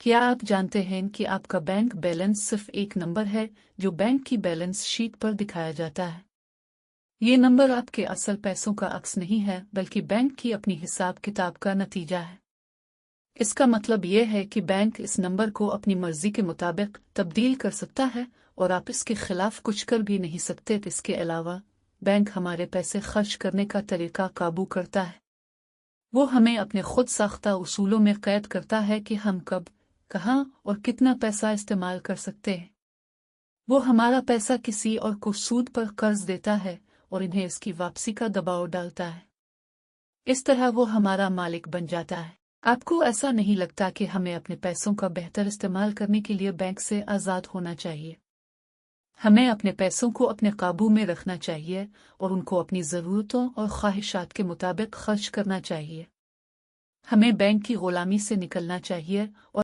क्या आप जानते हैं कि आपका बैंक बैलेंस सिर्फ एक नंबर है जो बैंक की बैलेंस शीट पर दिखाया जाता है। ये नंबर आपके असल पैसों का अक्स नहीं है बल्कि बैंक की अपनी हिसाब किताब का नतीजा है। इसका मतलब ये है कि बैंक इस नंबर को अपनी मर्जी के मुताबिक तब्दील कर सकता है और आप इसके खिलाफ कुछ कर भी नहीं सकते। इसके अलावा बैंक हमारे पैसे खर्च करने का तरीका काबू करता है। वो हमें अपने खुद साख्ता उसूलों में कैद करता है कि हम कब, कहाँ और कितना पैसा इस्तेमाल कर सकते हैं। वो हमारा पैसा किसी और को सूद पर कर्ज देता है और इन्हें इसकी वापसी का दबाव डालता है। इस तरह वो हमारा मालिक बन जाता है। आपको ऐसा नहीं लगता कि हमें अपने पैसों का बेहतर इस्तेमाल करने के लिए बैंक से आज़ाद होना चाहिए? हमें अपने पैसों को अपने काबू में रखना चाहिए और उनको अपनी ज़रूरतों और ख्वाहिशात के मुताबिक खर्च करना चाहिए। हमें बैंक की गुलामी से निकलना चाहिए और